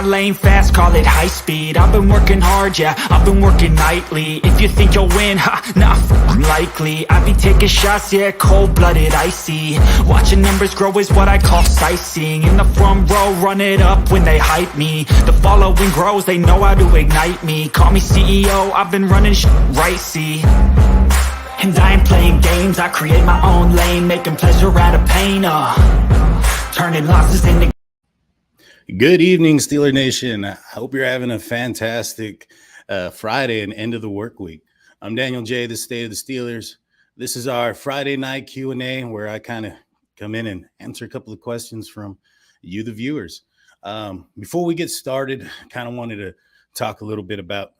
my lane fast, call it high speed. I've been working hard, yeah, I've been working nightly. If you think you'll win, not likely. I be taking shots, yeah, cold-blooded, icy. Watching numbers grow is what I call sightseeing. In the front row, run it up when they hype me. The following grows, they know how to ignite me. Call me CEO, I've been running right, see. And I ain't playing games, I create my own lane, making pleasure out of pain, turning losses into... Good evening, Steeler Nation. I hope you're having a fantastic Friday and end of the work week. I'm Daniel J., the State of the Steelers. This is our Friday night Q&A where I kind of come in and answer a couple of questions from you, the viewers. Before we get started, I kind of wanted to talk a little bit about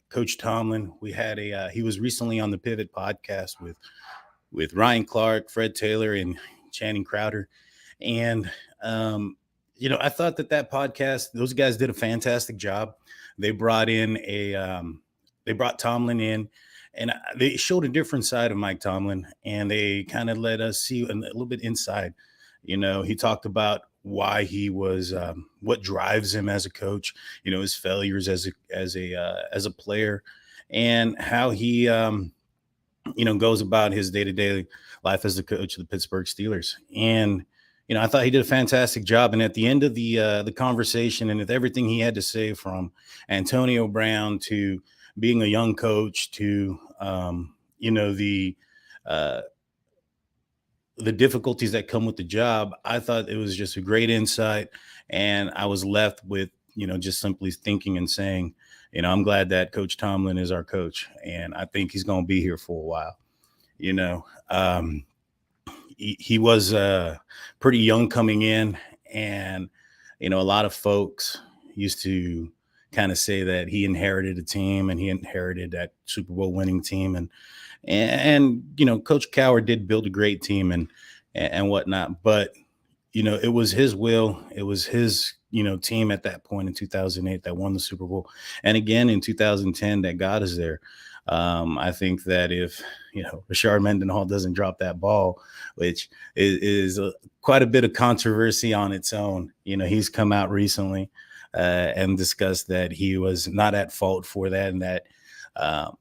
Coach Tomlin. We had he was recently on the Pivot podcast with Ryan Clark, Fred Taylor, and Channing Crowder. And, I thought that podcast, those guys did a fantastic job. They brought Tomlin in, and they showed a different side of Mike Tomlin, and they kind of let us see a little bit inside. He talked about why he was, what drives him as a coach, his failures as a player, and how he, goes about his day-to-day life as the coach of the Pittsburgh Steelers. And, I thought he did a fantastic job. And at the end of the conversation, and with everything he had to say, from Antonio Brown to being a young coach to, the difficulties that come with the job, I thought it was just a great insight. And I was left with, just simply thinking and saying, I'm glad that Coach Tomlin is our coach, and I think he's going to be here for a while. He was pretty young coming in, and, a lot of folks used to kind of say that he inherited a team and he inherited that Super Bowl winning team. And Coach Cowher did build a great team and whatnot, but, it was his will. It was his, team at that point in 2008 that won the Super Bowl. And again, in 2010, that got us there. I think that if, Rashard Mendenhall doesn't drop that ball, which is quite a bit of controversy on its own, he's come out recently and discussed that he was not at fault for that, and that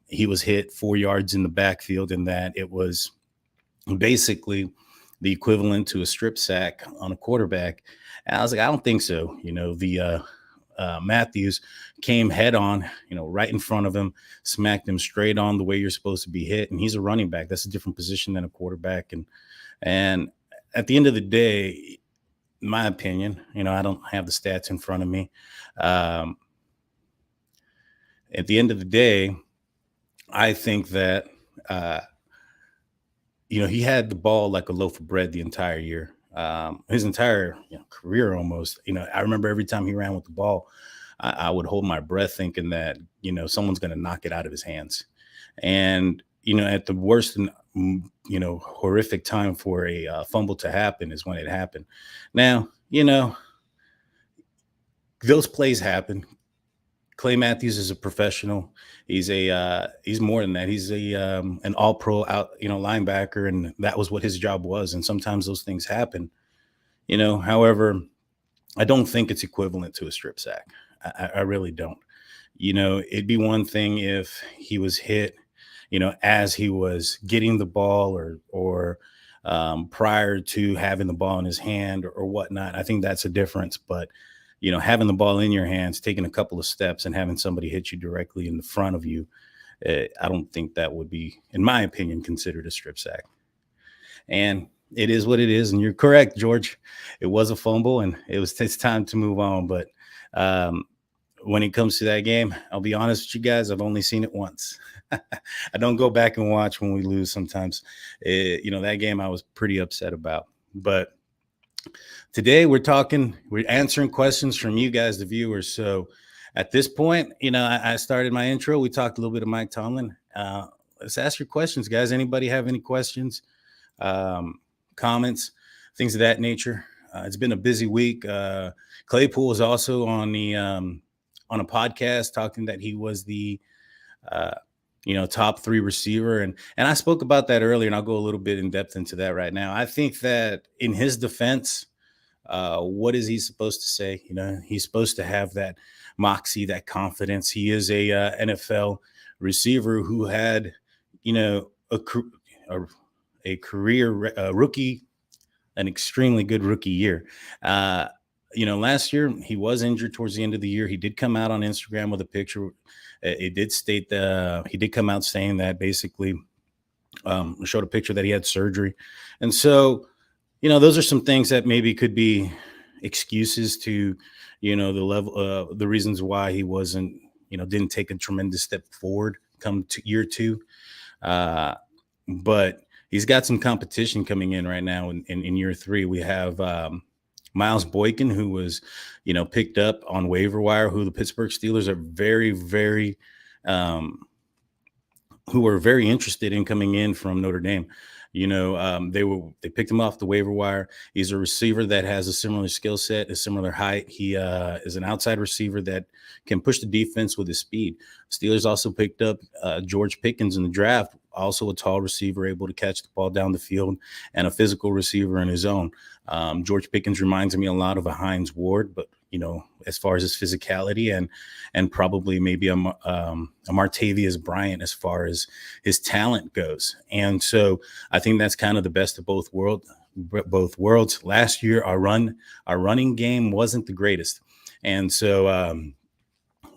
he was hit 4 yards in the backfield, and that it was basically the equivalent to a strip sack on a quarterback. And I was like, I don't think so. Matthews came head on, right in front of him, smacked him straight on the way you're supposed to be hit. And he's a running back. That's a different position than a quarterback. And at the end of the day, in my opinion, I don't have the stats in front of me. At the end of the day, I think that, he had the ball like a loaf of bread the entire year. His entire career almost. I remember every time he ran with the ball, I would hold my breath thinking that, someone's going to knock it out of his hands. And, at the worst and, horrific time for a fumble to happen is when it happened. Now, those plays happen. Clay Matthews is a professional. He's more than that. He's an all-pro linebacker, and that was what his job was. And sometimes those things happen, However, I don't think it's equivalent to a strip sack. I really don't. It'd be one thing if he was hit, as he was getting the ball or prior to having the ball in his hand or whatnot. I think that's a difference. But having the ball in your hands, taking a couple of steps and having somebody hit you directly in the front of you, I don't think that would be, in my opinion, considered a strip sack. And it is what it is. And you're correct, George. It was a fumble, and it's time to move on. But when it comes to that game, I'll be honest with you guys, I've only seen it once. I don't go back and watch when we lose sometimes. That game I was pretty upset about. But today we're answering questions from you guys, the viewers. So at this point, I started my intro. We talked a little bit of Mike Tomlin. Let's ask your questions, guys. Anybody have any questions, comments, things of that nature? It's been a busy week. Claypool was also on a podcast talking that he was the top 3 receiver. And I spoke about that earlier, and I'll go a little bit in depth into that right now. I think that in his defense, What is he supposed to say? He's supposed to have that moxie, that confidence. He is a NFL receiver who had, a career rookie, an extremely good rookie year. Last year he was injured towards the end of the year. He did come out on Instagram with a picture. It did state that he did come out saying that basically showed a picture that he had surgery. And so, those are some things that maybe could be excuses to, the level, the reasons why he wasn't, didn't take a tremendous step forward come to year two. But he's got some competition coming in right now in year three. We have Miles Boykin, who was, picked up on waiver wire, who the Pittsburgh Steelers are very, very, who are very interested in coming in from Notre Dame. They picked him off the waiver wire. He's a receiver that has a similar skill set, a similar height. He is an outside receiver that can push the defense with his speed. Steelers also picked up George Pickens in the draft, also a tall receiver, able to catch the ball down the field, and a physical receiver in his own. George Pickens reminds me a lot of a Hines Ward, but as far as his physicality and probably maybe a Martavius Bryant as far as his talent goes. And so I think that's kind of the best of both worlds. Last year, our running game wasn't the greatest. And so,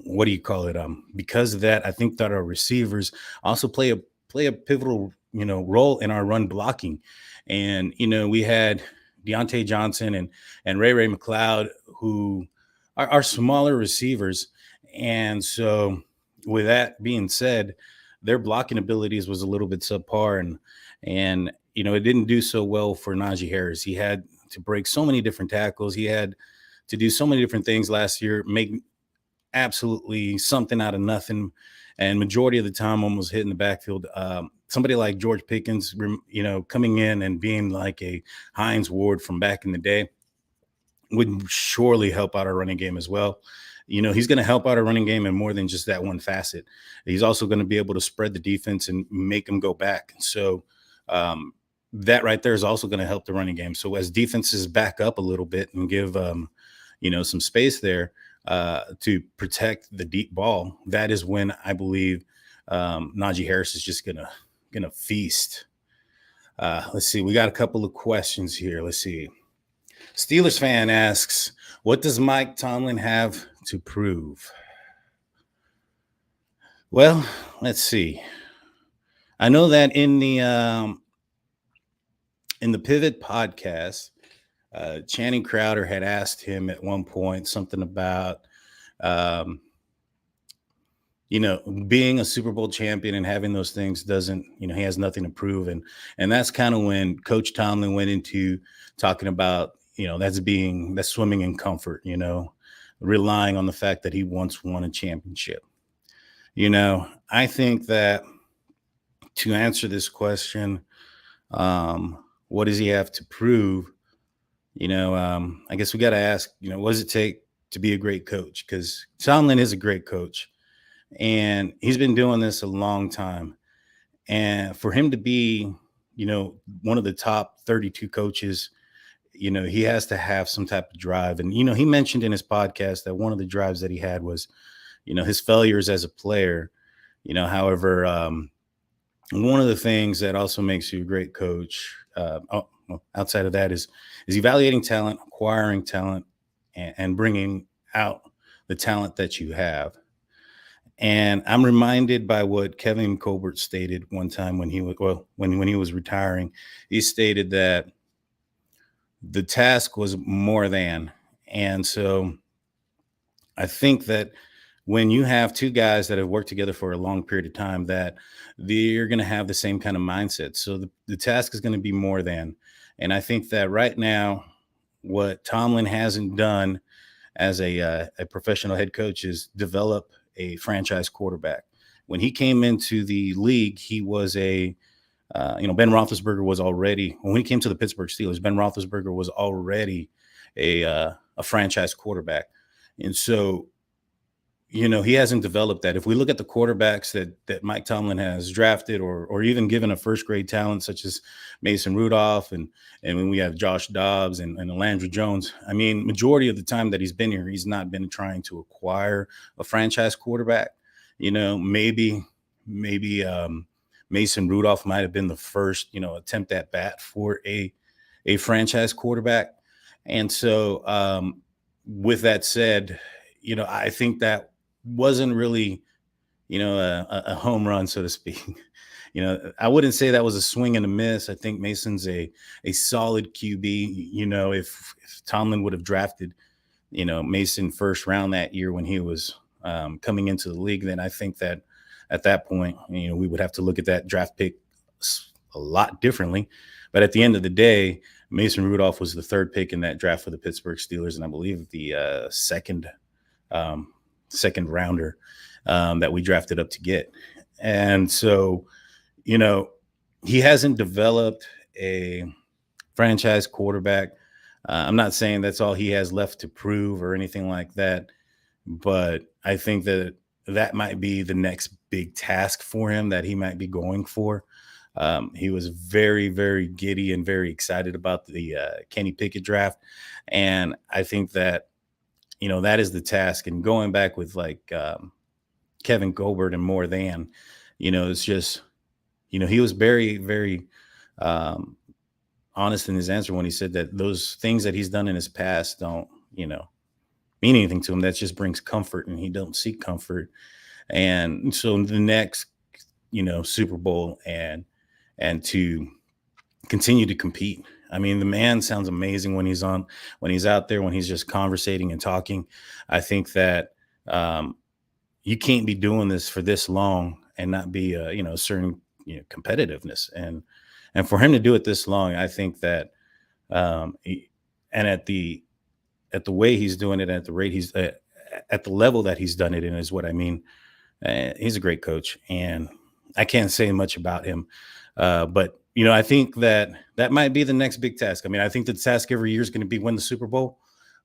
what do you call it? Because of that, I think that our receivers also play a pivotal, role in our run blocking. And, we had Deontay Johnson and Ray McLeod, who are smaller receivers. And so with that being said, their blocking abilities was a little bit subpar, and it didn't do so well for Najee Harris. He had to break so many different tackles. He had to do so many different things last year, make absolutely something out of nothing, and majority of the time almost hitting the backfield. Somebody like George Pickens, coming in and being like a Hines Ward from back in the day would surely help out our running game as well. He's going to help out our running game in more than just that one facet. He's also going to be able to spread the defense and make them go back. So that right there is also going to help the running game. So as defenses back up a little bit and give, some space there to protect the deep ball, that is when I believe Najee Harris is just gonna feast. Let's see. We got a couple of questions here. Let's see. Steelers fan asks, what does Mike Tomlin have to prove? Well, let's see. I know that in the Pivot podcast, Channing Crowder had asked him at one point something about, being a Super Bowl champion and having those things doesn't, he has nothing to prove. And that's kind of when Coach Tomlin went into talking about, that's swimming in comfort, relying on the fact that he once won a championship. I think that to answer this question, what does he have to prove? I guess we got to ask, what does it take to be a great coach? Because Tomlin is a great coach, and he's been doing this a long time. And for him to be, one of the top 32 coaches, he has to have some type of drive. And, he mentioned in his podcast that one of the drives that he had was, his failures as a player. However, one of the things that also makes you a great coach, outside of that is evaluating talent, acquiring talent, and bringing out the talent that you have. And I'm reminded by what Kevin Colbert stated one time when he was retiring. He stated that the task was more than. And so I think that when you have two guys that have worked together for a long period of time, that they're going to have the same kind of mindset. So the task is going to be more than. And I think that right now, what Tomlin hasn't done as a professional head coach is develop a franchise quarterback. When he came into the league, he was Ben Roethlisberger was already, when he came to the Pittsburgh Steelers, Ben Roethlisberger was already a franchise quarterback. And so, he hasn't developed that. If we look at the quarterbacks that Mike Tomlin has drafted or even given a first grade talent, such as Mason Rudolph, and when we have Josh Dobbs and Landry Jones, I mean, majority of the time that he's been here, he's not been trying to acquire a franchise quarterback. Maybe Mason Rudolph might have been the first, attempt at bat for a franchise quarterback. And so with that said, I think that wasn't really, a home run, so to speak. I wouldn't say that was a swing and a miss. I think Mason's a solid QB. If Tomlin would have drafted, Mason first round that year when he was coming into the league, then I think that at that point, we would have to look at that draft pick a lot differently. But at the end of the day, Mason Rudolph was the third pick in that draft for the Pittsburgh Steelers, and I believe the second rounder that we drafted up to get. And so, he hasn't developed a franchise quarterback. I'm not saying that's all he has left to prove or anything like that, but I think that might be the next big task for him that he might be going for. He was very, very giddy and very excited about the Kenny Pickett draft. And I think that, that is the task. And going back with like Kevin Colbert and More Than, it's just, he was very, very honest in his answer when he said that those things that he's done in his past don't, mean anything to him. That just brings comfort, and he don't seek comfort. And so the next, Super Bowl and to continue to compete. I mean, the man sounds amazing when he's out there, when he's just conversating and talking. I think that you can't be doing this for this long and not be a certain competitiveness, and for him to do it this long, I think that and at the way he's doing it, at the rate he's at the level that he's done it in, is what I mean. He's a great coach, and I can't say much about him. But, I think that might be the next big task. I mean, I think the task every year is going to be win the Super Bowl.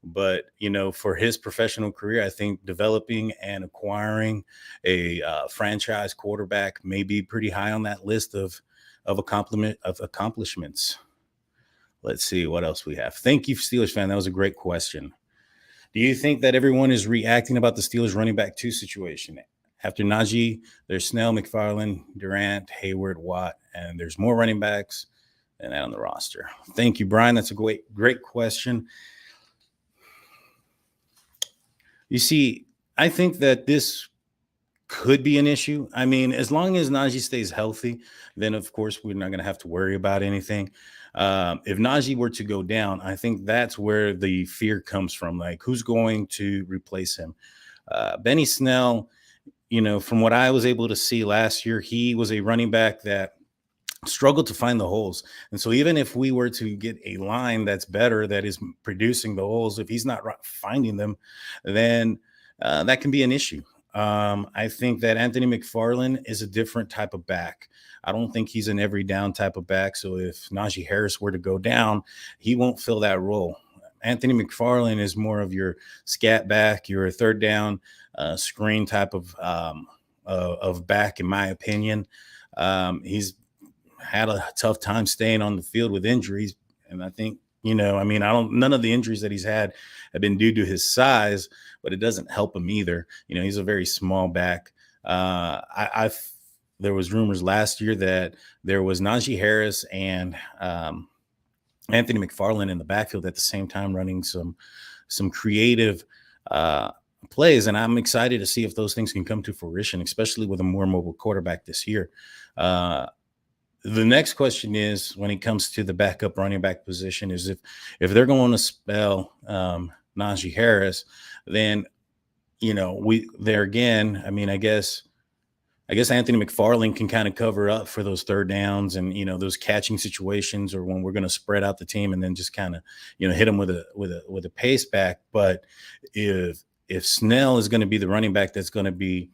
But, for his professional career, I think developing and acquiring a franchise quarterback may be pretty high on that list of accomplishments. Let's see what else we have. Thank you, Steelers fan. That was a great question. Do you think that everyone is reacting about the Steelers running back 2 situation? After Najee, there's Snell, McFarland, Durant, Hayward, Watt, and there's more running backs than that on the roster. Thank you, Brian. That's a great question. You see, I think that this could be an issue. I mean, as long as Najee stays healthy, then of course we're not going to have to worry about anything. If Najee were to go down, I think that's where the fear comes from. Like, who's going to replace him? Benny Snell, from what I was able to see last year, he was a running back that struggled to find the holes. And so even if we were to get a line that's better, that is producing the holes, if he's not finding them, then that can be an issue. I think that Anthony McFarland is a different type of back. I don't think he's an every down type of back. So if Najee Harris were to go down, he won't fill that role. Anthony McFarland is more of your scat back, your third down screen type of back, in my opinion. He's had a tough time staying on the field with injuries. And I think, none of the injuries that he's had have been due to his size, but it doesn't help him either. He's a very small back. There was rumors last year that there was Najee Harris and Anthony McFarland in the backfield at the same time, running some creative plays. And I'm excited to see if those things can come to fruition, especially with a more mobile quarterback this year. The next question is, when it comes to the backup running back position, is if they're going to spell Najee Harris, then, there again, I guess Anthony McFarland can kind of cover up for those third downs and, those catching situations, or when we're going to spread out the team and then just kind of, hit them with a pace back. But if Snell is going to be the running back that's going to be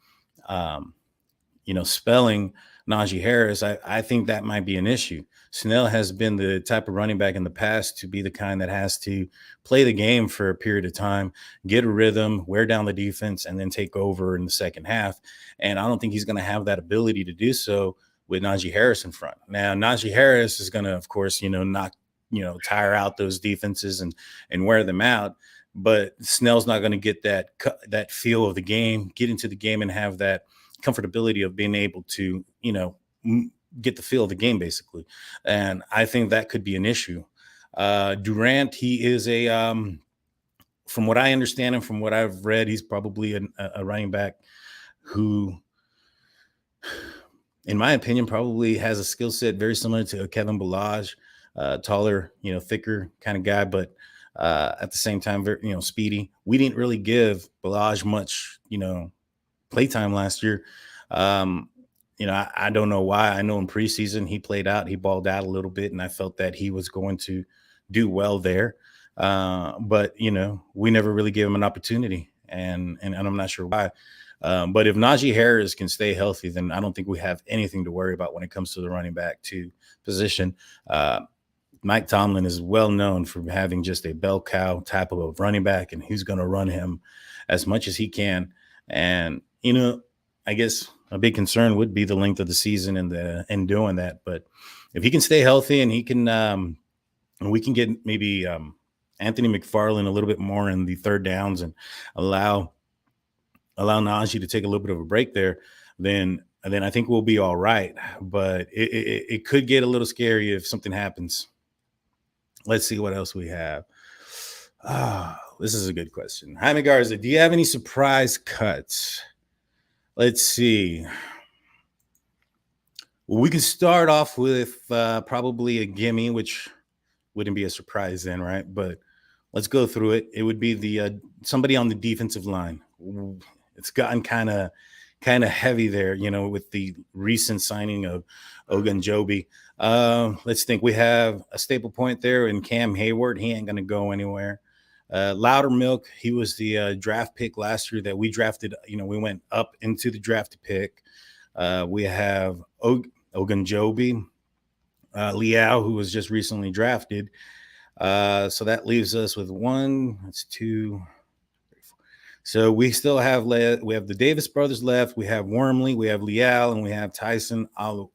spelling Najee Harris, I think that might be an issue. Snell has been the type of running back in the past to be the kind that has to play the game for a period of time, get a rhythm, wear down the defense, and then take over in the second half. And I don't think he's going to have that ability to do so with Najee Harris in front. Now, Najee Harris is going to, of course, knock, tire out those defenses and wear them out. But Snell's not going to get that feel of the game, get into the game, and have that comfortability of being able to, get the feel of the game, basically. And I think that could be an issue. Durant, he is from what I understand and from what I've read, he's probably a running back who, in my opinion, probably has a skill set very similar to Kevin Ballage, taller, thicker kind of guy, but at the same time, very, speedy. We didn't really give Ballage much, playtime last year. I don't know why. I know in preseason he balled out a little bit, and I felt that he was going to do well there. But we never really gave him an opportunity, and I'm not sure why. But if Najee Harris can stay healthy, then I don't think we have anything to worry about when it comes to the running back position. Mike Tomlin is well known for having just a bell cow type of a running back, and he's going to run him as much as he can. And, I guess a big concern would be the length of the season and doing that. But if he can stay healthy and he can, and we can get maybe Anthony McFarland a little bit more in the third downs and allow Najee to take a little bit of a break there, then I think we'll be all right. But it could get a little scary if something happens. Let's see what else we have. This is a good question. Jaime Garza, do you have any surprise cuts? Let's see. Well, we can start off with probably a gimme, which wouldn't be a surprise then, right? But let's go through it. It would be the somebody on the defensive line. It's gotten kind of heavy there, with the recent signing of Ogunjobi. Let's think. We have a staple point there in Cam Hayward. He ain't going to go anywhere. Loudermilk, he was the draft pick last year that we drafted. We went up into the draft pick. We have Ogunjobi, Liao, who was just recently drafted. So that leaves us with 1, that's 2, 3, 4. So we still have we have the Davis brothers left. We have Wormley, we have Liao, and we have Tyson Alu.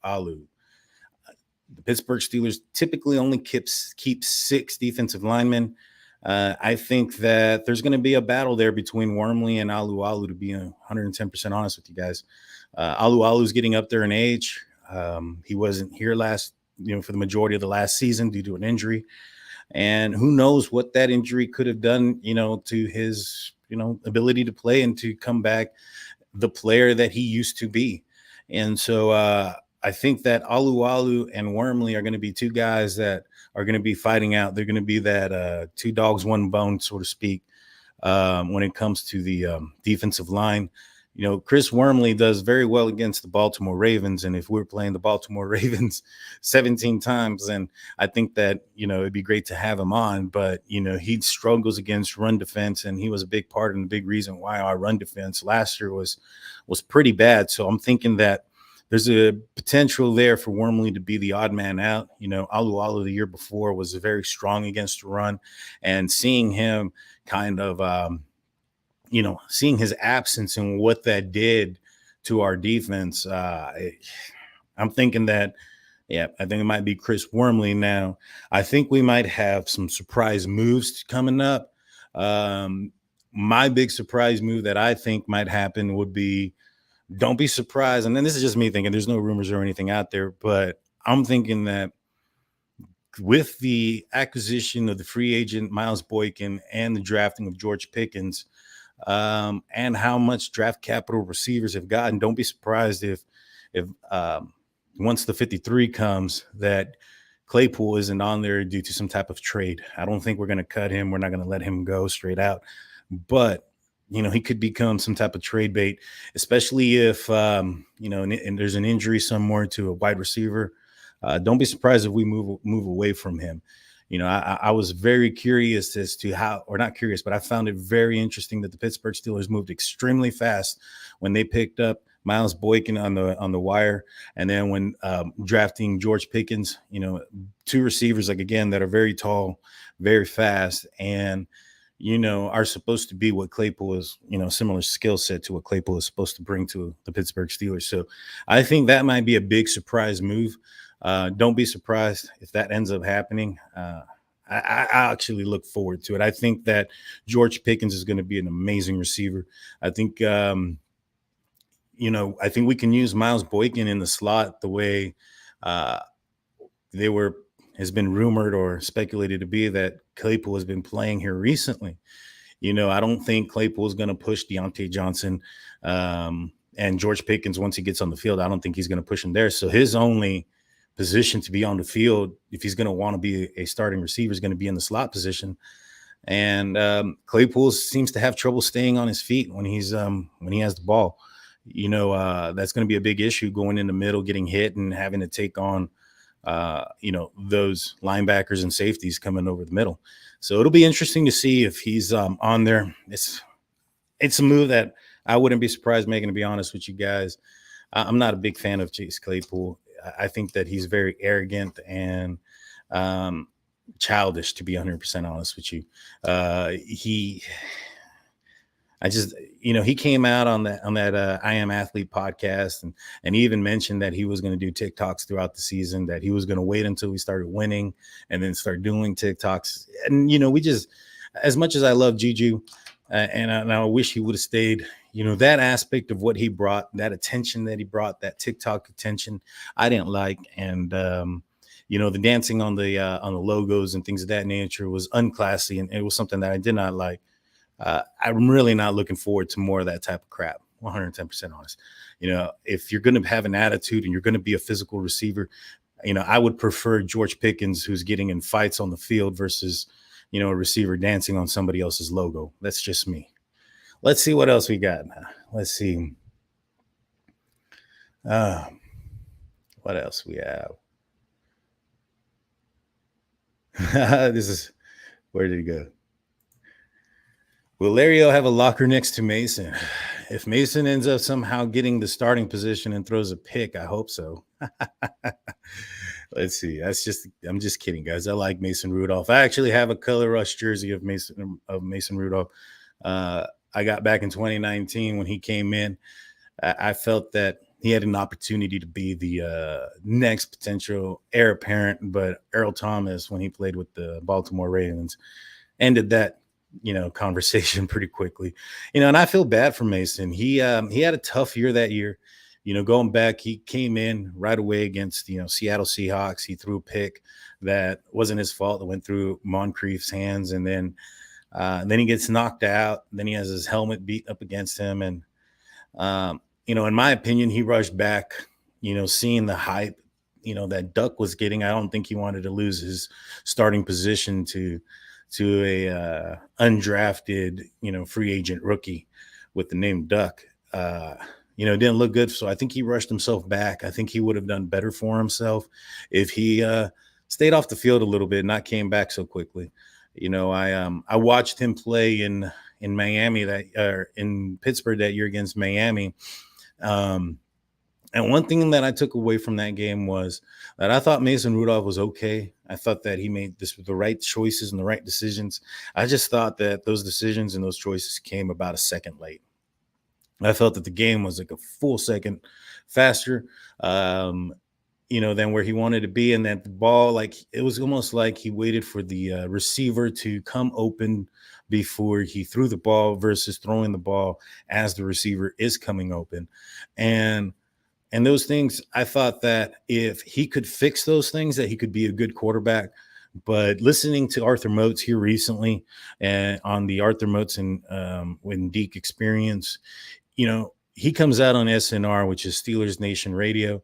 The Pittsburgh Steelers typically only keep 6 defensive linemen. I think that there's going to be a battle there between Wormley and Alu, to be 110% honest with you guys. Alu's getting up there in age. He wasn't here for the majority of the last season due to an injury. And who knows what that injury could have done, to his, ability to play and to come back the player that he used to be. And so I think that Alu and Wormley are going to be 2 guys that are going to be fighting out. They're going to be that 2 dogs, 1 bone, so to speak, when it comes to the defensive line. Chris Wormley does very well against the Baltimore Ravens. And if we're playing the Baltimore Ravens 17 times, then I think that, it'd be great to have him on. But, he struggles against run defense, and he was a big part and a big reason why our run defense last year was pretty bad. So I'm thinking that there's a potential there for Wormley to be the odd man out. Alu the year before was very strong against the run, and seeing him kind of, seeing his absence and what that did to our defense, I'm thinking that, I think it might be Chris Wormley now. I think we might have some surprise moves coming up. My big surprise move that I think might happen would be, don't be surprised. And then this is just me thinking, there's no rumors or anything out there, but I'm thinking that with the acquisition of the free agent Miles Boykin and the drafting of George Pickens, and how much draft capital receivers have gotten, don't be surprised if once the 53 comes that Claypool isn't on there due to some type of trade. I don't think we're going to cut him. We're not going to let him go straight out, but he could become some type of trade bait, especially if, and there's an injury somewhere to a wide receiver. Don't be surprised if we move away from him. I was very curious as to how, or not curious, but I found it very interesting that the Pittsburgh Steelers moved extremely fast when they picked up Miles Boykin on the wire, and then when drafting George Pickens, two receivers like again that are very tall, very fast, and are supposed to be what Claypool is, similar skill set to what Claypool is supposed to bring to the Pittsburgh Steelers. So I think that might be a big surprise move. Don't be surprised if that ends up happening. I actually look forward to it. I think that George Pickens is going to be an amazing receiver. I think, I think we can use Miles Boykin in the slot the way has been rumored or speculated to be that Claypool has been playing here recently. I don't think Claypool is going to push Deontay Johnson and George Pickens once he gets on the field. I don't think he's going to push him there. So his only position to be on the field, if he's going to want to be a starting receiver, is going to be in the slot position. And Claypool seems to have trouble staying on his feet when he has the ball. That's going to be a big issue going in the middle, getting hit and having to take on those linebackers and safeties coming over the middle. So it'll be interesting to see if he's on there. It's a move that I wouldn't be surprised making, to be honest with you guys. I'm not a big fan of Chase Claypool. I think that he's very arrogant and childish, to be 100% honest with you. He came out on that I Am Athlete podcast and he even mentioned that he was going to do TikToks throughout the season, that he was going to wait until we started winning and then start doing TikToks. And, we just, as much as I love Juju and I wish he would have stayed, that aspect of what he brought, that attention that he brought, that TikTok attention, I didn't like. And, the dancing on the logos and things of that nature was unclassy. And it was something that I did not like. I'm really not looking forward to more of that type of crap. 110% honest. If you're going to have an attitude and you're going to be a physical receiver, I would prefer George Pickens, who's getting in fights on the field, versus, a receiver dancing on somebody else's logo. That's just me. Let's see what else we got now. Let's see. What else we have? Where did he go? Will Lario have a locker next to Mason? If Mason ends up somehow getting the starting position and throws a pick, I hope so. Let's see. I'm just kidding, guys. I like Mason Rudolph. I actually have a Color Rush jersey of Mason Rudolph. I got back in 2019 when he came in. I felt that he had an opportunity to be the next potential heir apparent, but Earl Thomas, when he played with the Baltimore Ravens, ended that conversation pretty quickly. And I feel bad for Mason. He had a tough year that year. Going back, he came in right away against Seattle Seahawks. He threw a pick that wasn't his fault, that went through Moncrief's hands, and then he gets knocked out. Then he has his helmet beat up against him, and in my opinion, he rushed back. Seeing the hype, that Duck was getting. I don't think he wanted to lose his starting position to a undrafted, free agent rookie with the name Duck. It didn't look good. So I think he rushed himself back. I think he would have done better for himself if he stayed off the field a little bit, not came back so quickly. I watched him play in Miami in Pittsburgh that year against Miami. And one thing that I took away from that game was that I thought Mason Rudolph was okay. I thought that he made the right choices and the right decisions. I just thought that those decisions and those choices came about a second late. I felt that the game was like a full second faster, than where he wanted to be. And that the ball, it was almost like he waited for the receiver to come open before he threw the ball versus throwing the ball as the receiver is coming open. And those things, I thought that if he could fix those things, that he could be a good quarterback. But listening to Arthur Moats here recently and on the Arthur Moats and when Deke Experience, he comes out on SNR, which is Steelers Nation Radio,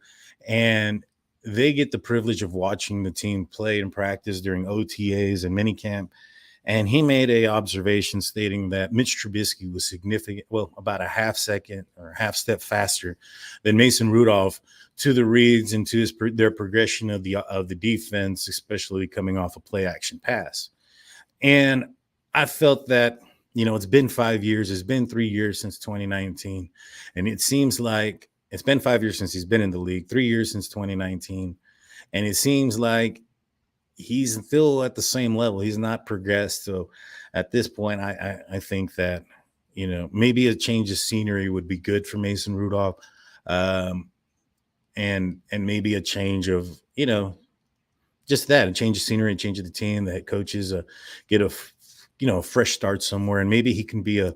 and they get the privilege of watching the team play and practice during OTAs and minicamp. And he made a observation stating that Mitch Trubisky was about a half second or half step faster than Mason Rudolph to the reads and to their progression of the defense, especially coming off a play action pass. And I felt that, it's been 5 years, it's been 3 years since 2019. And it seems like it's been 5 years since he's been in the league, 3 years since 2019. And it seems like he's still at the same level. He's not progressed. So at this point, I think that, maybe a change of scenery would be good for Mason Rudolph. And maybe a change of, just that, a change of scenery, a change of the team, the head coaches get a fresh start somewhere. And maybe he can be a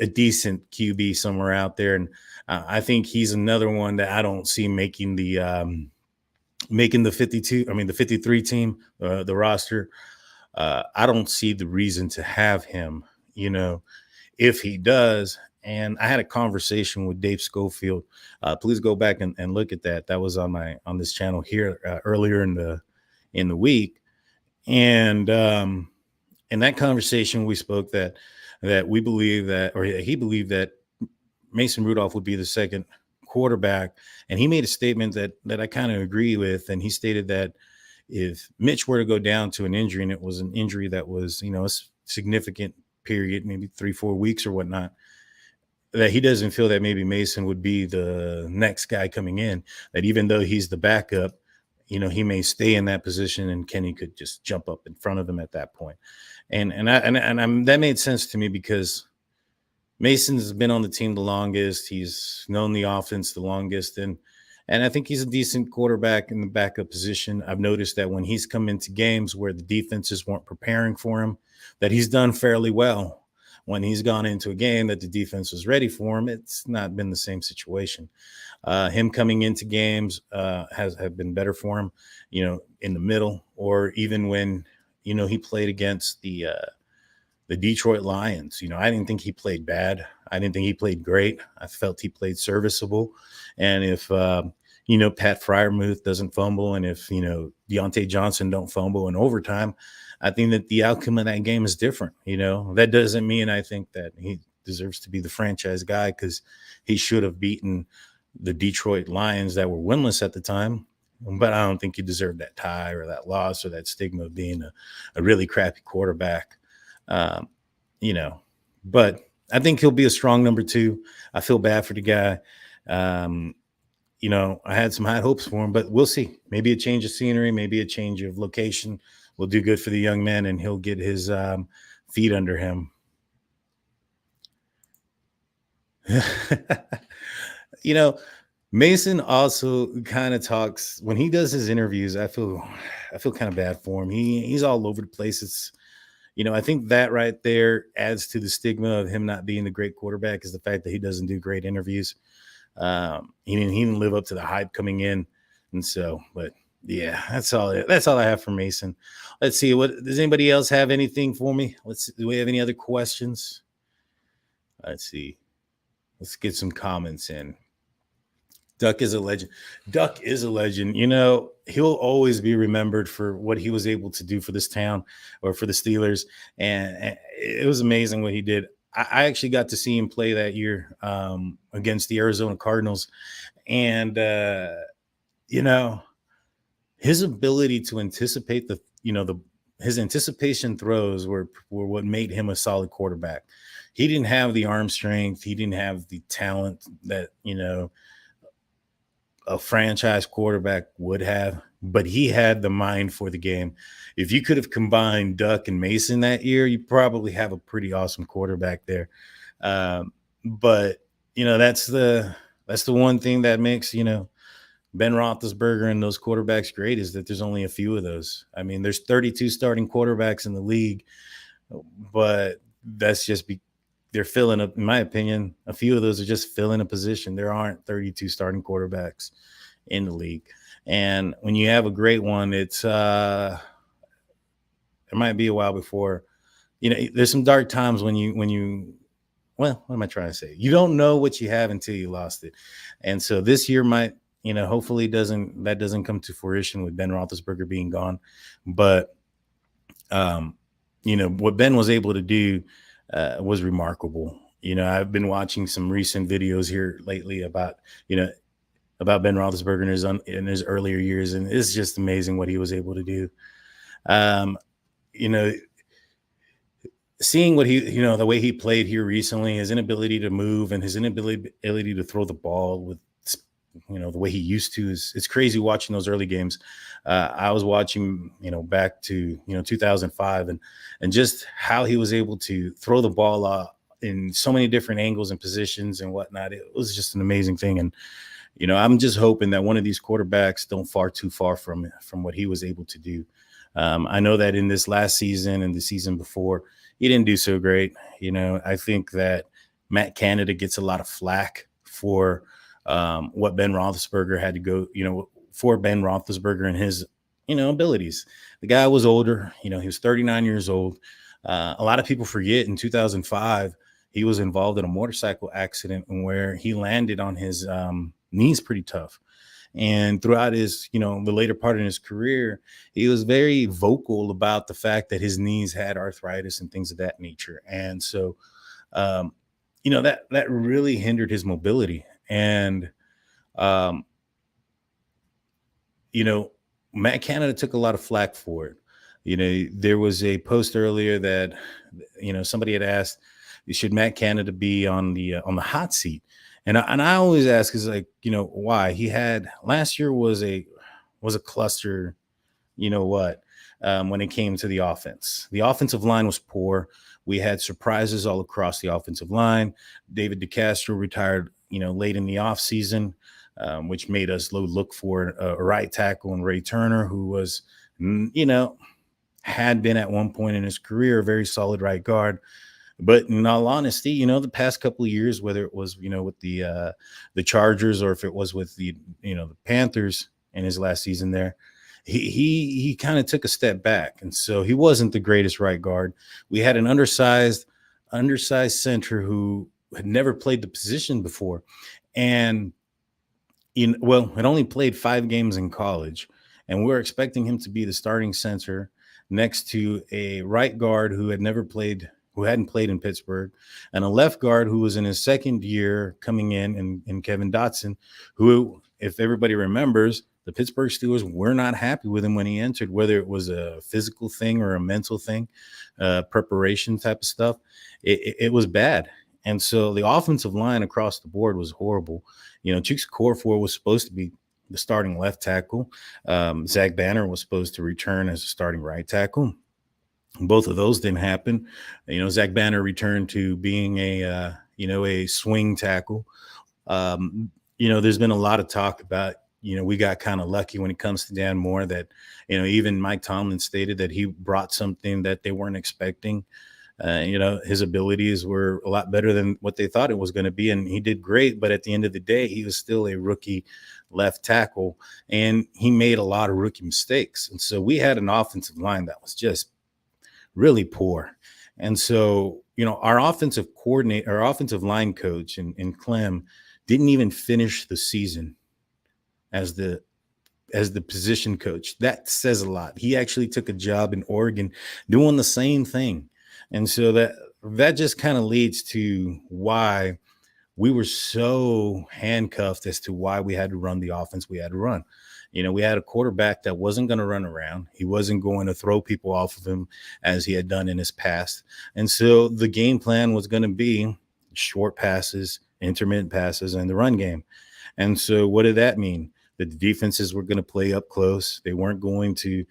decent QB somewhere out there. And I think he's another one that I don't see making the 53 team, the roster. I don't see the reason to have him, if he does. And I had a conversation with Dave Schofield. Please go back and look at that. That was on this channel here earlier in the week. And in that conversation, we spoke that we believe that, or he believed that Mason Rudolph would be the second quarterback. And he made a statement that I kind of agree with. And he stated that if Mitch were to go down to an injury, and it was an injury that was, a significant period, maybe 3-4 weeks or whatnot, that he doesn't feel that maybe Mason would be the next guy coming in, that even though he's the backup, he may stay in that position and Kenny could just jump up in front of him at that point. And that made sense to me because Mason's been on the team the longest. He's known the offense the longest. And I think he's a decent quarterback in the backup position. I've noticed that when he's come into games where the defenses weren't preparing for him, that he's done fairly well. When he's gone into a game that the defense was ready for him, it's not been the same situation. Him coming into games have been better for him, in the middle, or even when, he played against the Detroit Lions. I didn't think he played bad. I didn't think he played great. I felt he played serviceable. And if, Pat Freiermuth doesn't fumble, and if, Deontay Johnson don't fumble in overtime, I think that the outcome of that game is different. That doesn't mean I think that he deserves to be the franchise guy, because he should have beaten the Detroit Lions that were winless at the time. But I don't think he deserved that tie or that loss or that stigma of being a really crappy quarterback. But I think he'll be a strong number 2. I feel bad for the guy. I had some high hopes for him, but we'll see. Maybe a change of scenery, maybe a change of location will do good for the young man, and he'll get his feet under him. Mason also kind of talks when he does his interviews. I feel kind of bad for him. He's all over the place. It's, I think that right there adds to the stigma of him not being the great quarterback, is the fact that he doesn't do great interviews. He didn't live up to the hype coming in. And so, but yeah, that's all I have for Mason. Let's see. Does anybody else have anything for me? Do we have any other questions? Let's see. Let's get some comments in. Duck is a legend. He'll always be remembered for what he was able to do for this town or for the Steelers. And it was amazing what he did. I actually got to see him play that year against the Arizona Cardinals. And, his ability to anticipate his anticipation throws were what made him a solid quarterback. He didn't have the arm strength. He didn't have the talent that, a franchise quarterback would have, but he had the mind for the game. If you could have combined Duck and Mason that year, you probably have a pretty awesome quarterback there. But that's the one thing that makes, Ben Roethlisberger and those quarterbacks great, is that there's only a few of those. I mean, there's 32 starting quarterbacks in the league, but that's just they're filling up, in my opinion, a few of those are just filling a position. There aren't 32 starting quarterbacks in the league. And when you have a great one, it might be a while before, there's some dark times when you, well, what am I trying to say? You don't know what you have until you lost it. And so this year might, hopefully that doesn't come to fruition with Ben Roethlisberger being gone. But, what Ben was able to do was remarkable. I've been watching some recent videos here lately about Ben Roethlisberger in his earlier years, and it's just amazing what he was able to do. Seeing what he, the way he played here recently, his inability to move and his inability to throw the ball with the way he used to. It's crazy watching those early games. I was watching, back to 2005, and just how he was able to throw the ball in so many different angles and positions and whatnot. It was just an amazing thing. And I'm just hoping that one of these quarterbacks don't fall too far from what he was able to do. I know that in this last season and the season before, he didn't do so great. I think that Matt Canada gets a lot of flack for what Ben Roethlisberger had to go, for Ben Roethlisberger and his, abilities. The guy was older. He was 39 years old. A lot of people forget in 2005, he was involved in a motorcycle accident where he landed on his knees pretty tough. And throughout his, the later part of his career, he was very vocal about the fact that his knees had arthritis and things of that nature. And so, that really hindered his mobility. And, Matt Canada took a lot of flack for it. There was a post earlier that, somebody had asked, should Matt Canada be on the hot seat? And I always ask is like, why? He had last year was a cluster, when it came to the offense. The offensive line was poor. We had surprises all across the offensive line. David DeCastro retired, late in the offseason, which made us look for a right tackle and Ray Turner, who was, had been at one point in his career a very solid right guard. But in all honesty, the past couple of years, whether it was, with the Chargers or if it was with the Panthers in his last season there, he kind of took a step back. And so he wasn't the greatest right guard. We had an undersized center who had never played the position before. And, had only played 5 games in college. And we're expecting him to be the starting center next to a right guard who hadn't played in Pittsburgh, and a left guard who was in his second year coming in Kevin Dotson, who, if everybody remembers, the Pittsburgh Steelers were not happy with him when he entered, whether it was a physical thing or a mental thing, preparation type of stuff. It was bad. And so the offensive line across the board was horrible. Chuks Okorafor was supposed to be the starting left tackle. Zach Banner was supposed to return as a starting right tackle. Both of those didn't happen. Zach Banner returned to being a swing tackle. There's been a lot of talk about, we got kind of lucky when it comes to Dan Moore that, even Mike Tomlin stated that he brought something that they weren't expecting. His abilities were a lot better than what they thought it was going to be. And he did great. But at the end of the day, he was still a rookie left tackle, and he made a lot of rookie mistakes. And so we had an offensive line that was just really poor. And so, our offensive line coach in Clem didn't even finish the season as the position coach. That says a lot. He actually took a job in Oregon doing the same thing. And so that just kind of leads to why we were so handcuffed as to why we had to run the offense we had to run. We had a quarterback that wasn't going to run around. He wasn't going to throw people off of him as he had done in his past. And so the game plan was going to be short passes, intermittent passes, and the run game. And so what did that mean? That the defenses were going to play up close. They weren't going to,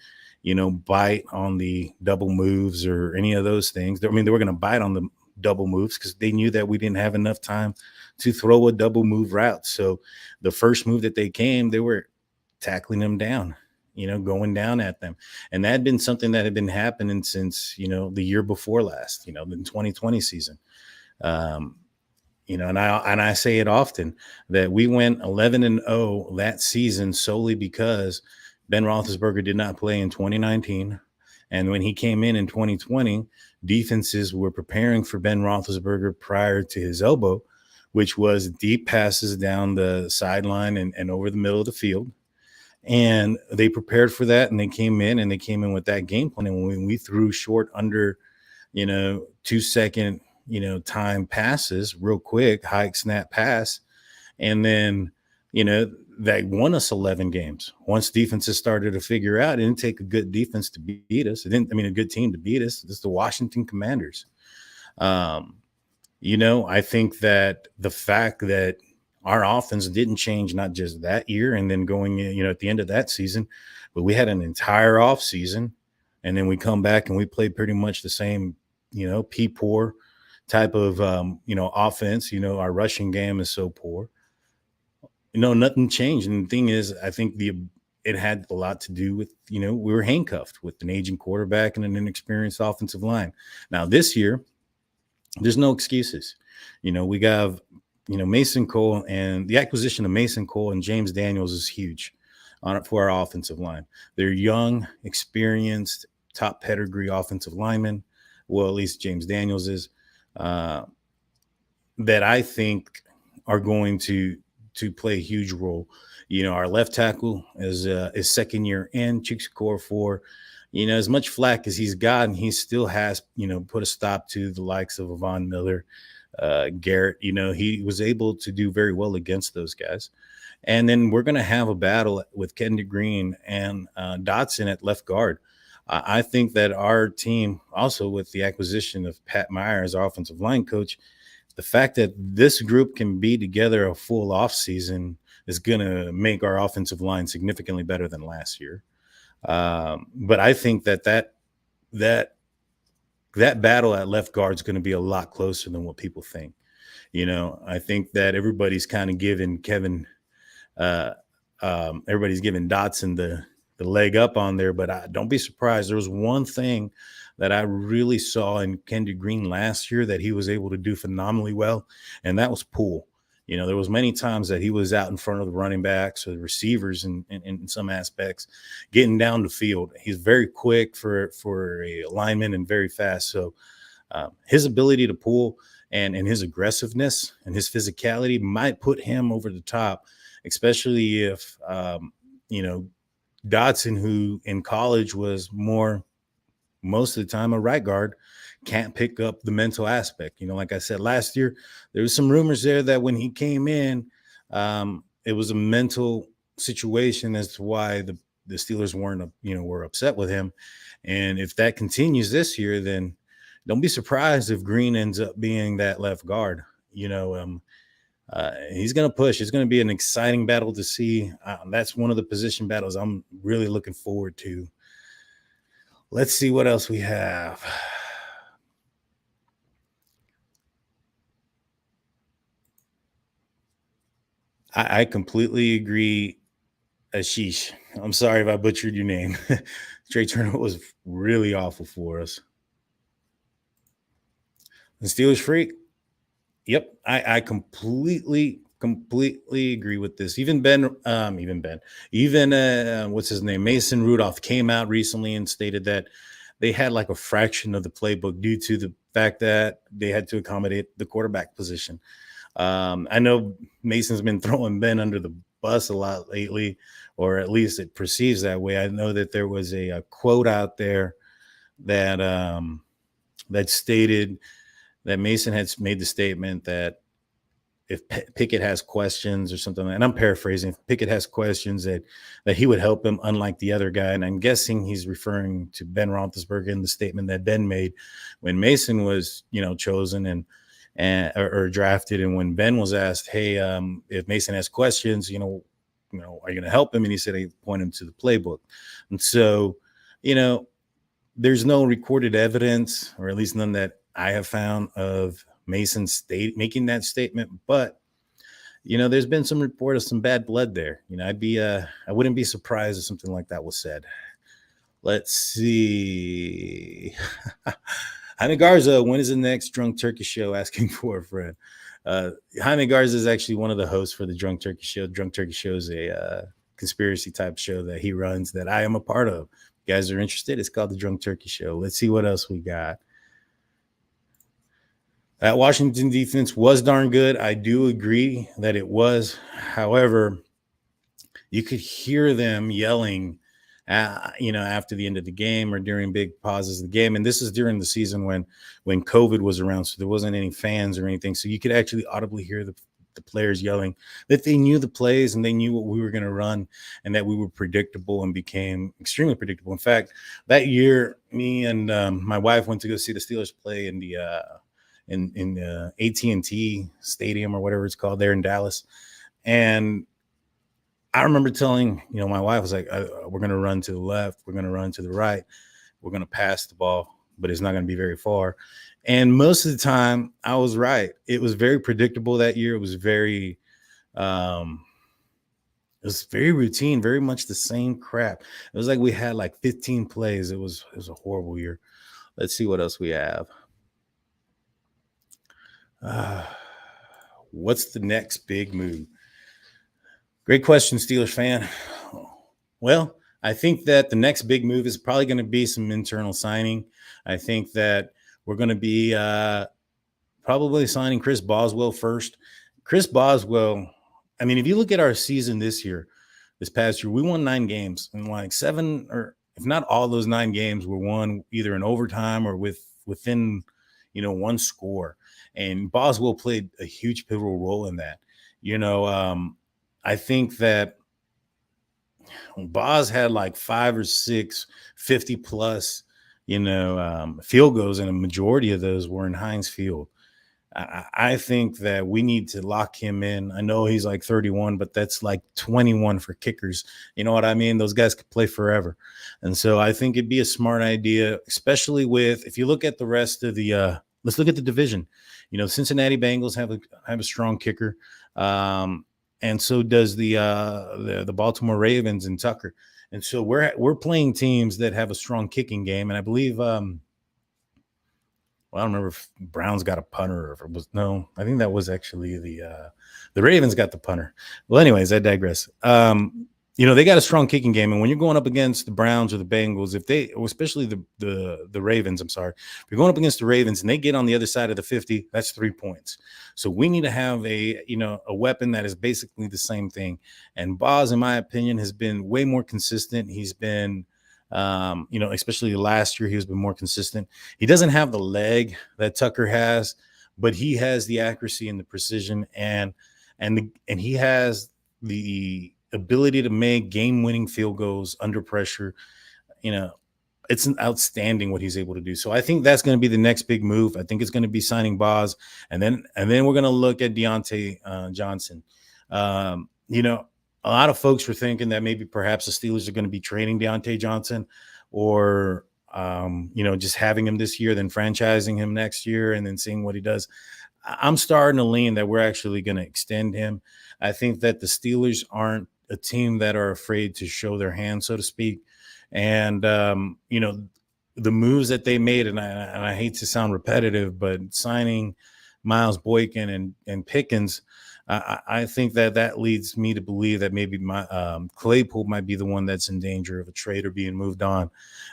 bite on the double moves or any of those things. They were going to bite on the double moves because they knew that we didn't have enough time to throw a double move route. So the first move that they came, they were tackling them down, going down at them. And that had been something that had been happening since, the year before last, the 2020 season. And I say it often that we went 11-0 that season solely because Ben Roethlisberger did not play in 2019. And when he came in 2020, defenses were preparing for Ben Roethlisberger prior to his elbow, which was deep passes down the sideline and over the middle of the field. And they prepared for that, and they came in with that game plan. And when we threw short under, 2-second, time passes real quick, hike, snap, pass, and then, that won us 11 games. Once defenses started to figure out, it didn't take a good defense to beat us. A good team to beat us. It's the Washington Commanders. I think that the fact that our offense didn't change, not just that year and then going, at the end of that season, but we had an entire off season, and then we come back and we play pretty much the same, poor type of, offense. Our rushing game is so poor. Nothing changed. And the thing is, I think it had a lot to do with, we were handcuffed with an aging quarterback and an inexperienced offensive line. Now this year, there's no excuses. We got, Mason Cole, and the acquisition of Mason Cole and James Daniels is huge on it for our offensive line. They're young, experienced, top pedigree offensive linemen. Well, at least James Daniels is, that I think are going to play a huge role. Our left tackle is second year in Chukwu for, as much flack as he's gotten, he still has, put a stop to the likes of Von Miller, Garrett. He was able to do very well against those guys. And then we're going to have a battle with Kendrick Green and Dotson at left guard. I think that our team, also with the acquisition of Pat Meyer as our offensive line coach, the fact that this group can be together a full off season is going to make our offensive line significantly better than last year. But I think that battle at left guard is going to be a lot closer than what people think. I think that everybody's kind of giving everybody's giving Dotson the leg up on there, but don't be surprised. There was one thing that I really saw in Kendrick Green last year that he was able to do phenomenally well, and that was pull. There was many times that he was out in front of the running backs or the receivers in some aspects, getting down the field. He's very quick for a lineman and very fast. So his ability to pull and his aggressiveness and his physicality might put him over the top, especially if, Dotson, who in college was most of the time a right guard, can't pick up the mental aspect. Like I said, last year, there was some rumors there that when he came in, it was a mental situation as to why the Steelers were upset with him. And if that continues this year, then don't be surprised if Green ends up being that left guard. He's going to push. It's going to be an exciting battle to see. That's one of the position battles I'm really looking forward to. Let's see what else we have. I completely agree, Ashish. I'm sorry if I butchered your name. Trey Turner was really awful for us. The Steelers freak. Yep, I completely agree with this. Even what's his name? Mason Rudolph came out recently and stated that they had like a fraction of the playbook due to the fact that they had to accommodate the quarterback position. I know Mason's been throwing Ben under the bus a lot lately, or at least it perceives that way. I know that there was a quote out there that that stated that Mason had made the statement that if Pickett has questions or something, and I'm paraphrasing, if Pickett has questions that he would help him, unlike the other guy. And I'm guessing he's referring to Ben Roethlisberger in the statement that Ben made when Mason was, chosen or drafted. And when Ben was asked, hey, if Mason has questions, are you going to help him? And he said, he point him to the playbook. And so, there's no recorded evidence, or at least none that I have found, of Mason making that statement. But, there's been some report of some bad blood there. I wouldn't be surprised if something like that was said. Let's see. Jaime Garza, when is the next Drunk Turkey show? Asking for a friend. Jaime Garza is actually one of the hosts for the Drunk Turkey show. Drunk Turkey show is a conspiracy type show that he runs that I am a part of. If you guys are interested, it's called the Drunk Turkey Show. Let's see what else we got. That Washington defense was darn good. I do agree that it was. However, you could hear them yelling, after the end of the game or during big pauses of the game. And this is during the season when COVID was around, so there wasn't any fans or anything. So you could actually audibly hear the players yelling that they knew the plays and they knew what we were going to run and that we were predictable and became extremely predictable. In fact, that year, me and my wife went to go see the Steelers play in the AT&T Stadium or whatever it's called there in Dallas. And I remember telling, my wife was like, we're going to run to the left. We're going to run to the right. We're going to pass the ball, but it's not going to be very far. And most of the time I was right. It was very predictable that year. It was very routine, very much the same crap. It was like we had like 15 plays. It was a horrible year. Let's see what else we have. What's the next big move? Great question, Steelers fan. Well, I think that the next big move is probably going to be some internal signing. I think that we're going to be probably signing Chris Boswell first. Chris Boswell, I mean, if you look at our season this past year, we won 9 games, and like 7, or if not all those 9 games were won either in overtime or within, one score. And Boswell played a huge pivotal role in that. I think that Boz had like 5 or 6 50 plus, field goals, and a majority of those were in Heinz Field. I think that we need to lock him in. I know he's like 31, but that's like 21 for kickers. You know what I mean? Those guys could play forever. And so I think it'd be a smart idea, especially if you look at the rest of the let's look at the division. Cincinnati Bengals have a strong kicker. And so does the Baltimore Ravens and Tucker. And so we're playing teams that have a strong kicking game. And I believe I don't remember if Browns got a punter or if it was, no, I think that was actually the Ravens got the punter. Well, anyways, I digress. They got a strong kicking game, and when you're going up against the Browns or the Bengals, especially the Ravens, if you're going up against the Ravens and they get on the other side of the 50, that's 3 points. So we need to have a weapon that is basically the same thing. And Boz, in my opinion, has been way more consistent. He's been, especially last year, he has been more consistent. He doesn't have the leg that Tucker has, but he has the accuracy and the precision, and he has the ability to make game-winning field goals under pressure. It's outstanding what he's able to do. So I think that's going to be the next big move. I think it's going to be signing Boz, and then we're going to look at Deontay Johnson. A lot of folks were thinking that maybe perhaps the Steelers are going to be trading Deontay Johnson, or just having him this year, then franchising him next year, and then seeing what he does. I'm starting to lean that we're actually going to extend him. I think that the Steelers aren't a team that are afraid to show their hand, so to speak. And, the moves that they made, and I hate to sound repetitive, but signing Miles Boykin and Pickens, I think that leads me to believe that maybe Claypool might be the one that's in danger of a trade or being moved on,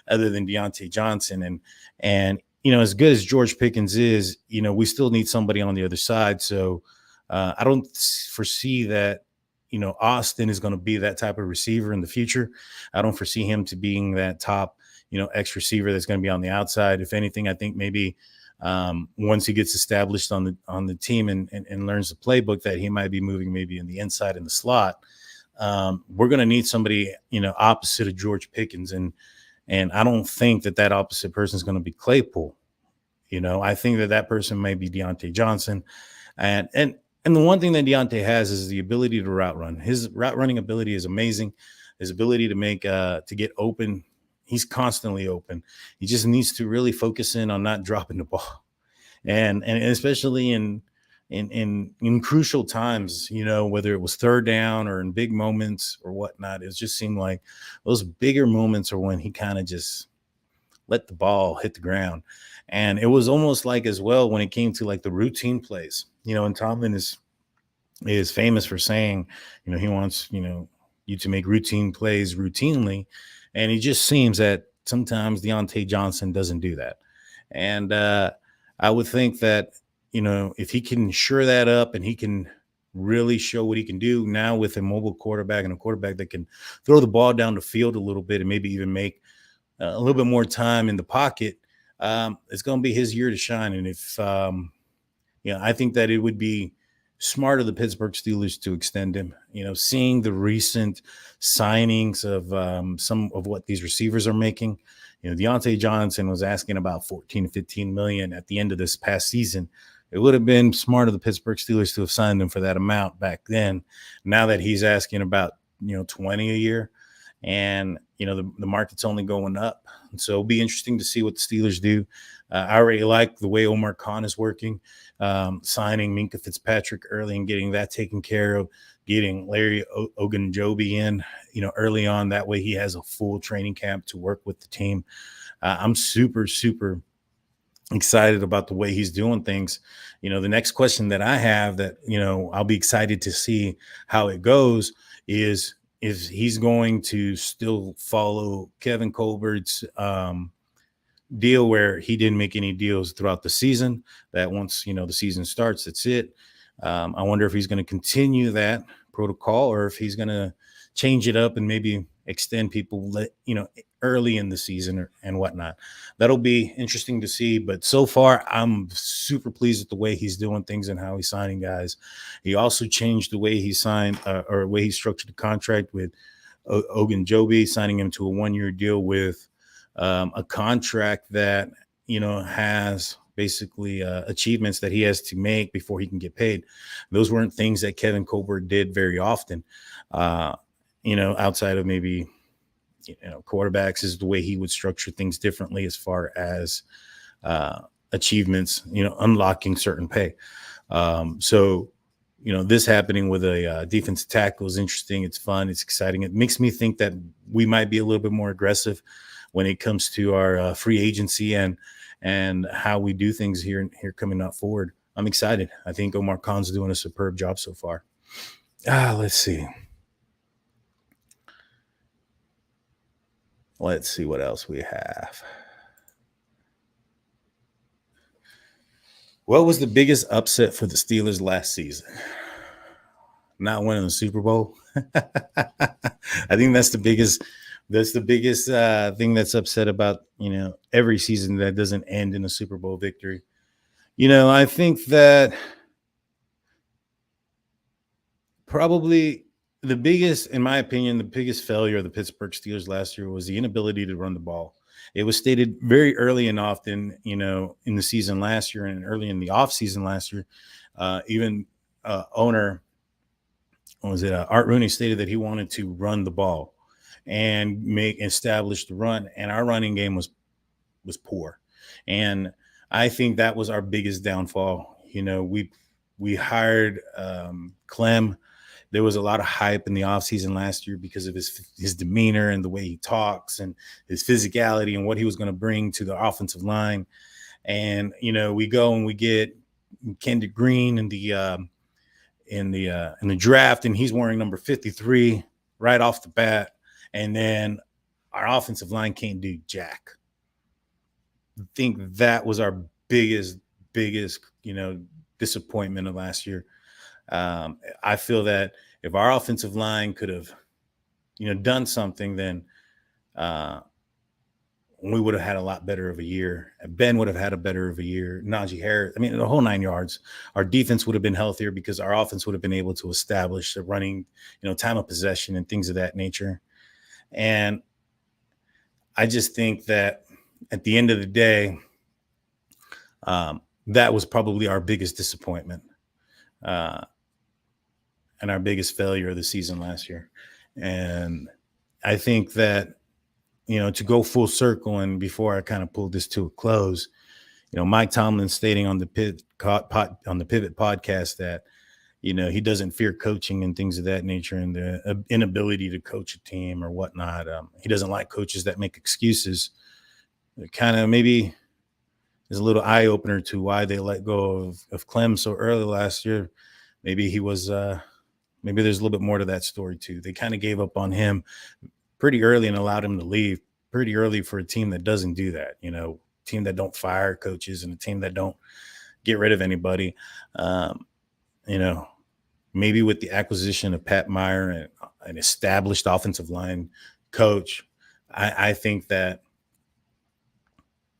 other than Deontay Johnson. And as good as George Pickens is, we still need somebody on the other side. So I don't foresee that, Austin is going to be that type of receiver in the future. I don't foresee him to being that top, X receiver that's going to be on the outside. If anything, I think maybe once he gets established on the team and learns the playbook, that he might be moving maybe in the inside in the slot. We're going to need somebody, opposite of George Pickens. And I don't think that opposite person is going to be Claypool. I think that person may be Deontay Johnson. And the one thing that Deontay has is the ability to route run. His route running ability is amazing. His ability to get open. He's constantly open. He just needs to really focus in on not dropping the ball. And especially in crucial times, whether it was third down or in big moments or whatnot, it just seemed like those bigger moments are when he kind of just let the ball hit the ground. And it was almost like as well when it came to like the routine plays, and Tomlin is famous for saying, he wants, you to make routine plays routinely. And it just seems that sometimes Deontay Johnson doesn't do that. And I would think that, if he can shore that up and he can really show what he can do now with a mobile quarterback and a quarterback that can throw the ball down the field a little bit and maybe even make a little bit more time in the pocket, it's going to be his year to shine. And if, I think that it would be smart of the Pittsburgh Steelers to extend him, seeing the recent signings of some of what these receivers are making. Deontay Johnson was asking about 14, 15 million at the end of this past season It would have been smart of the Pittsburgh Steelers to have signed him for that amount back then. Now that he's asking about 20 a year, and the market's only going up, and so it'll be interesting to see what the Steelers do. I already like the way Omar Kahn is working, signing Minka Fitzpatrick early and getting that taken care of, getting Larry Ogunjobi in, early on. That way he has a full training camp to work with the team. I'm super, super excited about the way he's doing things. The next question that I have that, I'll be excited to see how it goes is he's going to still follow Kevin Colbert's deal where he didn't make any deals throughout the season, that once, the season starts, that's it. I wonder if he's going to continue that protocol or if he's going to change it up and maybe extend people, early in the season and whatnot. That'll be interesting to see. But so far, I'm super pleased with the way he's doing things and how he's signing guys. He also changed the way he signed or the way he structured the contract with Ogunjobi, signing him to a 1-year deal with a contract that, has basically achievements that he has to make before he can get paid. Those weren't things that Kevin Colbert did very often, outside of maybe, quarterbacks, is the way he would structure things differently as far as achievements, unlocking certain pay. So, this happening with a defensive tackle is interesting. It's fun. It's exciting. It makes me think that we might be a little bit more aggressive when it comes to our free agency and how we do things here coming up forward. I'm excited. I think Omar Kahn's doing a superb job so far. Let's see. Let's see what else we have. What was the biggest upset for the Steelers last season? Not winning the Super Bowl. I think that's the biggest thing that's upset about, every season that doesn't end in a Super Bowl victory. I think that probably in my opinion, the biggest failure of the Pittsburgh Steelers last year was the inability to run the ball. It was stated very early and often, in the season last year and early in the offseason last year. Even owner, Art Rooney, stated that he wanted to run the ball and establish the run, and our running game was poor. And I think that was our biggest downfall. We hired Clem. There was a lot of hype in the offseason last year because of his demeanor and the way he talks and his physicality and what he was going to bring to the offensive line. And, we go and we get Kendrick Green in the draft, and he's wearing number 53 right off the bat. And then our offensive line can't do jack. I think that was our biggest, disappointment of last year. I feel that if our offensive line could have, done something, then we would have had a lot better of a year. Ben would have had a better of a year. Najee Harris, the whole 9 yards. Our defense would have been healthier because our offense would have been able to establish the running, time of possession and things of that nature. And I just think that at the end of the day, that was probably our biggest disappointment. And our biggest failure of the season last year. And I think that, to go full circle, and before I kind of pull this to a close, Mike Tomlin stating on the Pivot podcast that, he doesn't fear coaching and things of that nature, and the inability to coach a team or whatnot. He doesn't like coaches that make excuses. It kind of maybe is a little eye opener to why they let go of Clem so early last year. Maybe he was, maybe there's a little bit more to that story too. They kind of gave up on him pretty early and allowed him to leave pretty early for a team that doesn't do that, team that don't fire coaches and a team that don't get rid of anybody. Maybe with the acquisition of Pat Meyer and an established offensive line coach, I think that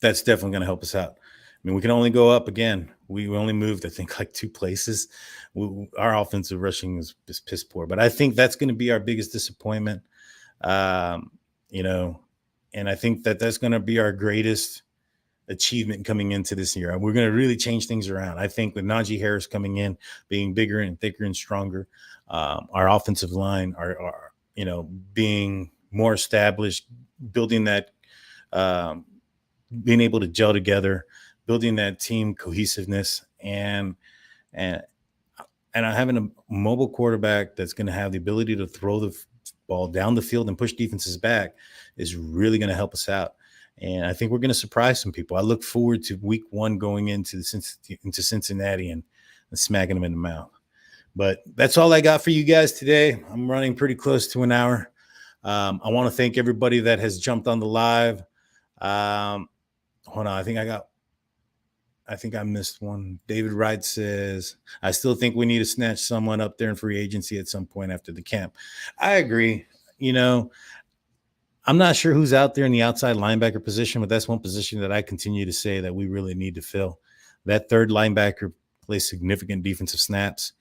that's definitely going to help us out. We can only go up again. We only moved, I think, like 2 places. Our offensive rushing is piss poor, but I think that's going to be our biggest disappointment. And I think that that's going to be our greatest achievement coming into this year. We're going to really change things around. I think with Najee Harris coming in, being bigger and thicker and stronger, our offensive line are being more established, building that, being able to gel together, building that team cohesiveness, and having a mobile quarterback that's going to have the ability to throw the ball down the field and push defenses back is really going to help us out. And I think we're going to surprise some people. I look forward to week 1 going into Cincinnati and smacking them in the mouth. But that's all I got for you guys today. I'm running pretty close to an hour. I want to thank everybody that has jumped on the live. Hold on. I think I missed one. David Wright says, I still think we need to snatch someone up there in free agency at some point after the camp. I agree. I'm not sure who's out there in the outside linebacker position, but that's one position that I continue to say that we really need to fill. That third linebacker plays significant defensive snaps.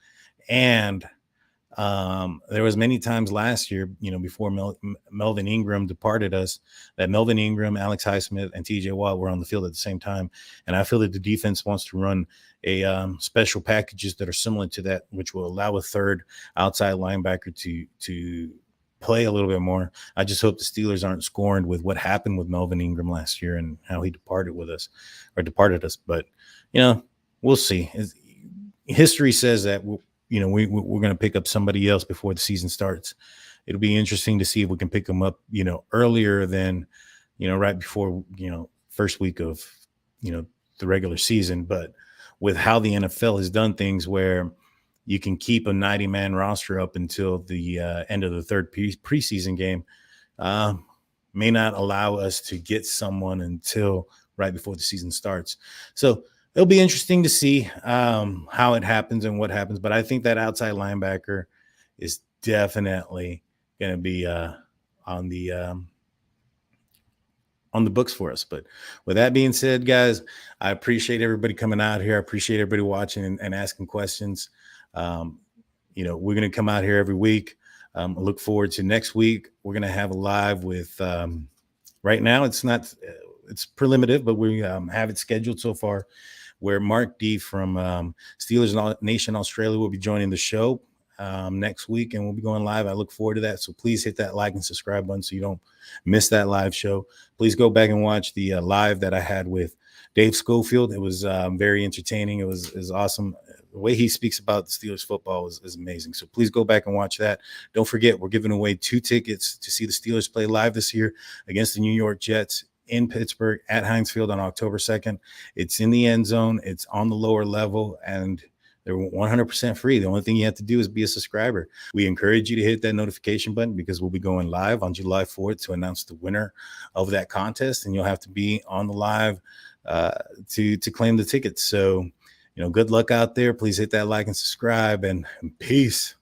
And there was many times last year, before Melvin Ingram departed us, that Melvin Ingram, Alex Highsmith, and TJ Watt were on the field at the same time. And I feel that the defense wants to run a special packages that are similar to that, which will allow a third outside linebacker to play a little bit more. I just hope the Steelers aren't scorned with what happened with Melvin Ingram last year and how he departed us. But, we'll see. History says that we're going to pick up somebody else before the season starts. It'll be interesting to see if we can pick them up, earlier than, right before, first week of, the regular season. But with how the NFL has done things where you can keep a 90-man roster up until the end of the third preseason game, may not allow us to get someone until right before the season starts. So it'll be interesting to see how it happens and what happens. But I think that outside linebacker is definitely going to be on the books for us. But with that being said, guys, I appreciate everybody coming out here. I appreciate everybody watching and asking questions. We're going to come out here every week. I look forward to next week. We're going to have a live with right now. It's preliminative, but we have it scheduled so far, where Mark D from Steelers Nation Australia will be joining the show next week, and we'll be going live. I look forward to that. So please hit that like and subscribe button so you don't miss that live show. Please go back and watch the live that I had with Dave Schofield. It was very entertaining. It was awesome. The way he speaks about the Steelers football is amazing. So please go back and watch that. Don't forget, we're giving away 2 tickets to see the Steelers play live this year against the New York Jets in Pittsburgh at Heinz Field on October 2nd. It's in the end zone. It's on the lower level, and they're 100% free. The only thing you have to do is be a subscriber. We encourage you to hit that notification button because we'll be going live on July 4th to announce the winner of that contest, and you'll have to be on the live to claim the tickets. So, good luck out there. Please hit that like and subscribe, and peace.